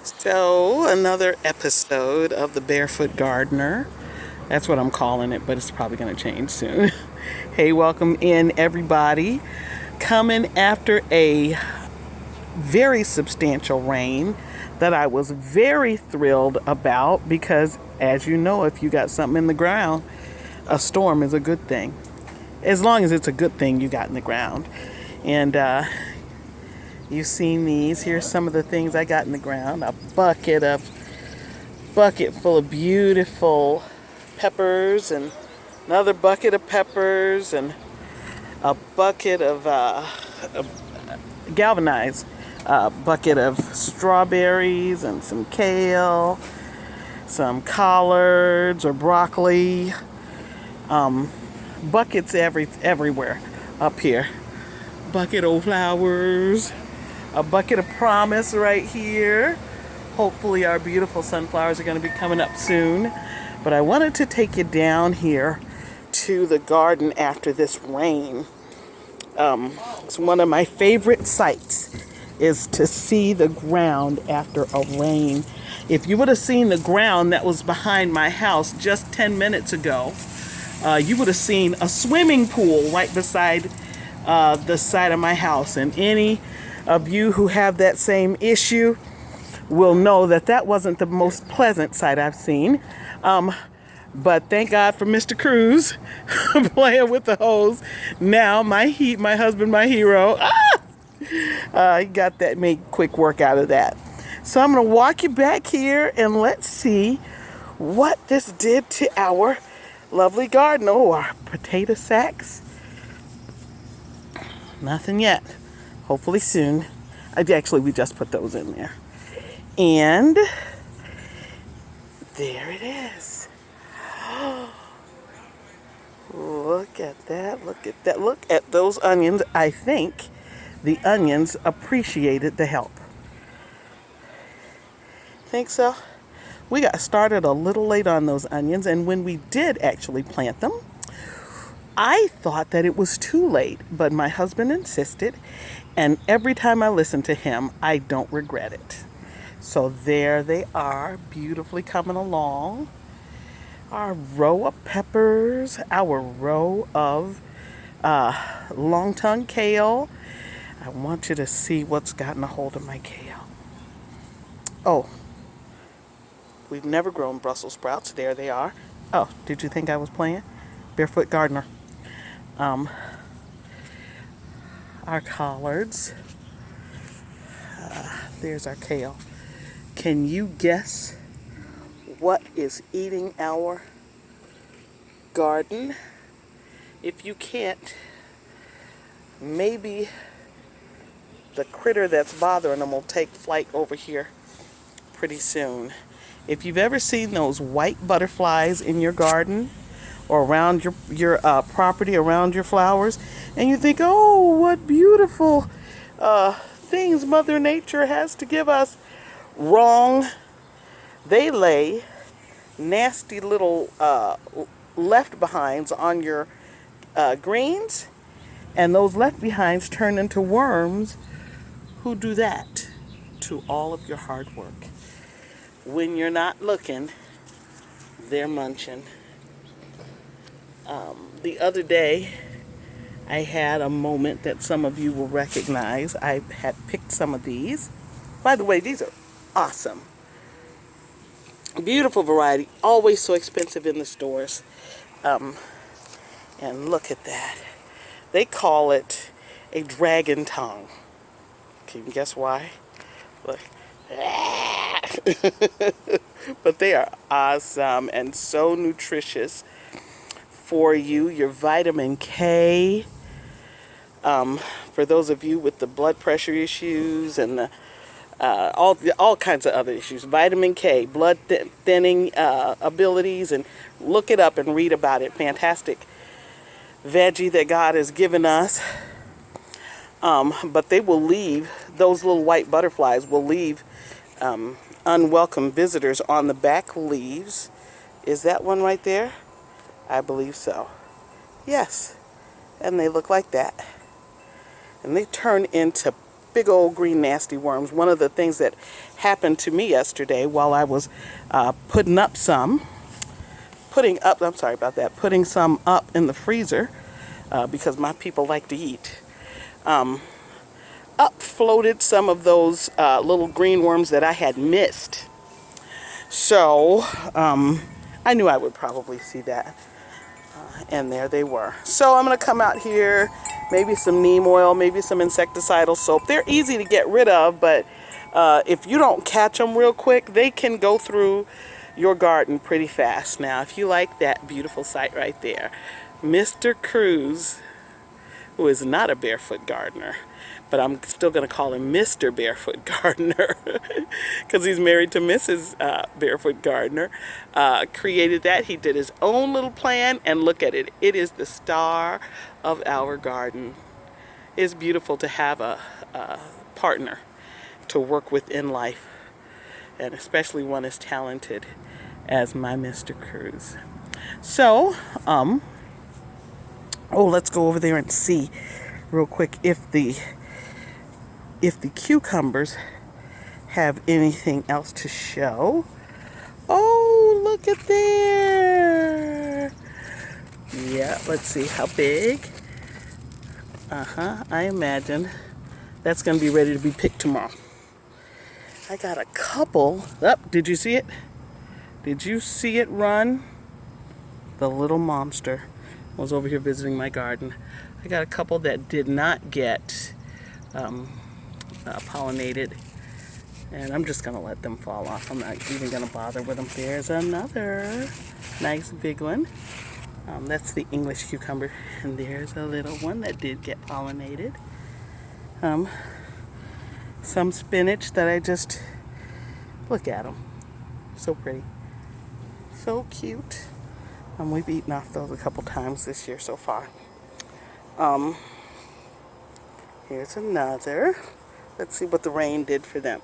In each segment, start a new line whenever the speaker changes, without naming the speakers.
So, another episode of the Barefoot Gardener. That's what I'm calling it, but it's probably going to change soon. Hey, welcome in, everybody. Coming after a very substantial rain that I was very thrilled about because, as you know, if you got something in the ground, a storm is a good thing. As long as it's a good thing you got in the ground. And you've seen these. Here's some of the things I got in the ground. A bucket full of beautiful peppers, and another bucket of peppers, and a bucket of a galvanized bucket of strawberries, and some kale, some collards or broccoli. Buckets everywhere up here. Bucket of flowers. A bucket of promise right here. Hopefully our beautiful sunflowers are going to be coming up soon. But I wanted to take you down here to the garden after this rain. It's one of my favorite sights is to see the ground after a rain. If you would have seen the ground that was behind my house just 10 minutes ago, you would have seen a swimming pool right beside the side of my house. And any of you who have that same issue will know that that wasn't the most pleasant sight I've seen. But thank God for Mr. Cruz playing with the hose. Now my husband, my hero, he got that, made quick work out of that. So I'm going to walk you back here and let's see what this did to our lovely garden. Oh, our potato sacks. Nothing yet. Hopefully soon. Actually, we just put those in there. And there it is. Look at that. Look at that. Look at those onions. I think the onions appreciated the help. Think so? We got started a little late on those onions, and when we did actually plant them, I thought that it was too late, but my husband insisted, and every time I listen to him, I don't regret it. So there they are, beautifully coming along. Our row of peppers, our row of long-tongue kale. I want you to see what's gotten a hold of my kale. Oh, we've never grown Brussels sprouts. There they are. Oh, did you think I was playing? Barefoot Gardener. Our collards. There's our kale. Can you guess what is eating our garden? If you can't, maybe the critter that's bothering them will take flight over here pretty soon. If you've ever seen those white butterflies in your garden or around your property, around your flowers, and you think, oh, what beautiful things Mother Nature has to give us. Wrong. They lay nasty little left behinds on your greens, and those left behinds turn into worms who do that to all of your hard work. When you're not looking, they're munching. The other day, I had a moment that some of you will recognize. I had picked some of these. By the way, these are awesome. Beautiful variety. Always so expensive in the stores. And look at that. They call it a dragon tongue. Can you guess why? Look. But they are awesome and so nutritious for you. Your vitamin K. For those of you with the blood pressure issues and the all kinds of other issues. Vitamin K, blood thinning abilities, and look it up and read about it. Fantastic veggie that God has given us. But they will leave, those little white butterflies will leave unwelcome visitors on the back leaves. Is that one right there? I believe so. Yes. And they look like that. And they turn into big old green nasty worms. One of the things that happened to me yesterday while I was putting some up in the freezer because my people like to eat. Up floated some of those little green worms that I had missed. So I knew I would probably see that. And there they were. So I'm going to come out here, maybe some neem oil, maybe some insecticidal soap. They're easy to get rid of, but if you don't catch them real quick, they can go through your garden pretty fast. Now, if you like that beautiful sight right there, Mr. Cruz, who is not a barefoot gardener, but I'm still going to call him Mr. Barefoot Gardener because he's married to Mrs. Barefoot Gardener, created that. He did his own little plan, and look at it. It is the star of our garden. It's beautiful to have a partner to work with in life, and especially one as talented as my Mr. Cruz. So, let's go over there and see real quick if the cucumbers have anything else to show. Oh, look at there. Yeah, let's see how big. I imagine that's going to be ready to be picked tomorrow. I got a couple. Did you see it? Did you see it run? The little monster was over here visiting my garden. I got a couple that did not get pollinated, and I'm just gonna let them fall off. I'm not even gonna bother with them. There's another nice big one. That's the English cucumber, and there's a little one that did get pollinated. Some spinach that I just look at them, so pretty, so cute. We've eaten off those a couple times this year so far. Here's another. Let's see what the rain did for them.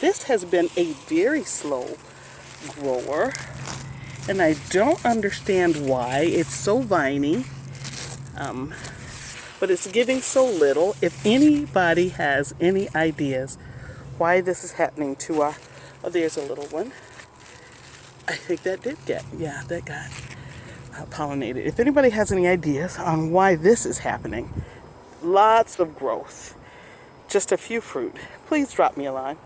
This has been a very slow grower, and I don't understand why. It's so viney, but it's giving so little. If anybody has any ideas why this is happening to our... Oh, there's a little one. I think that did get... Yeah, that got pollinated. If anybody has any ideas on why this is happening, lots of growth, just a few fruit, please drop me a line.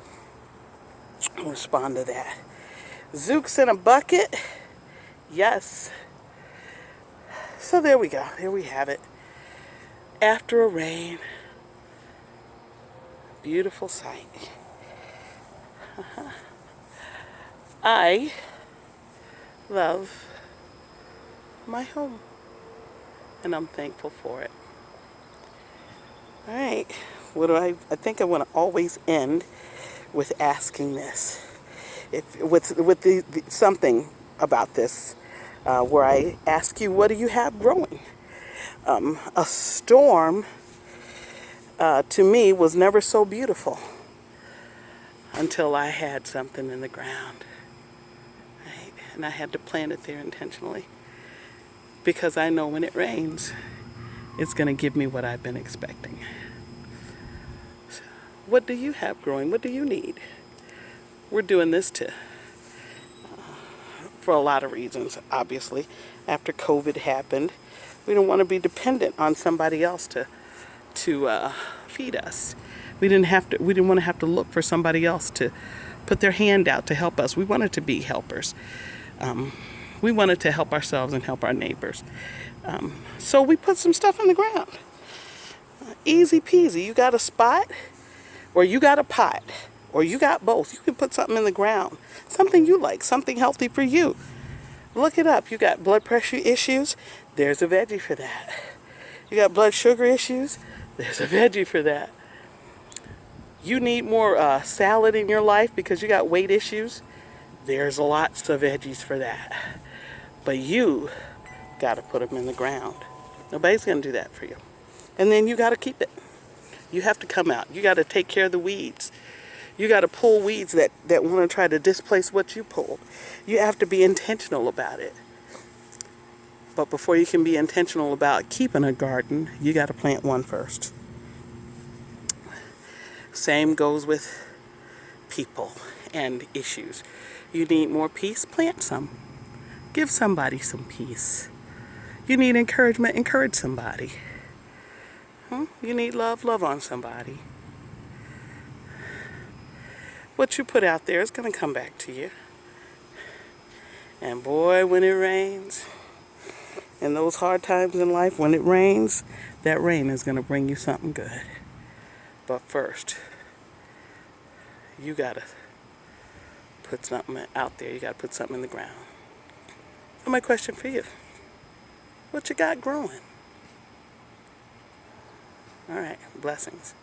I'll respond to that. Zooks in a bucket. Yes. So there we go. There we have it. After a rain. Beautiful sight. I love my home, and I'm thankful for it. All right. I think I want to always end with asking this. Something about this, where I ask you, what do you have growing? A storm, to me, was never so beautiful until I had something in the ground. Right? And I had to plant it there intentionally, because I know when it rains, it's going to give me what I've been expecting. So, what do you have growing? What do you need? We're doing this for a lot of reasons, obviously. After COVID happened, we don't want to be dependent on somebody else to feed us. We didn't want to have to look for somebody else to put their hand out to help us. We wanted to be helpers. We wanted to help ourselves and help our neighbors. So we put some stuff in the ground. Easy peasy. You got a spot, or you got a pot, or you got both. You can put something in the ground. Something you like, something healthy for you. Look it up. You got blood pressure issues? There's a veggie for that. You got blood sugar issues? There's a veggie for that. You need more salad in your life because you got weight issues? There's lots of veggies for that. But you got to put them in the ground. Nobody's going to do that for you. And then you got to keep it. You have to come out. You got to take care of the weeds. You got to pull weeds that want to try to displace what you pulled. You have to be intentional about it. But before you can be intentional about keeping a garden, you got to plant one first. Same goes with people and issues. You need more peace? Plant some. Give somebody some peace. You need encouragement? Encourage somebody. You need love? Love on somebody. What you put out there is going to come back to you. And boy, when it rains, in those hard times in life, when it rains, that rain is going to bring you something good. But first, you got to put something out there. You got to put something in the ground. So my question for you, what you got growing? All right, blessings.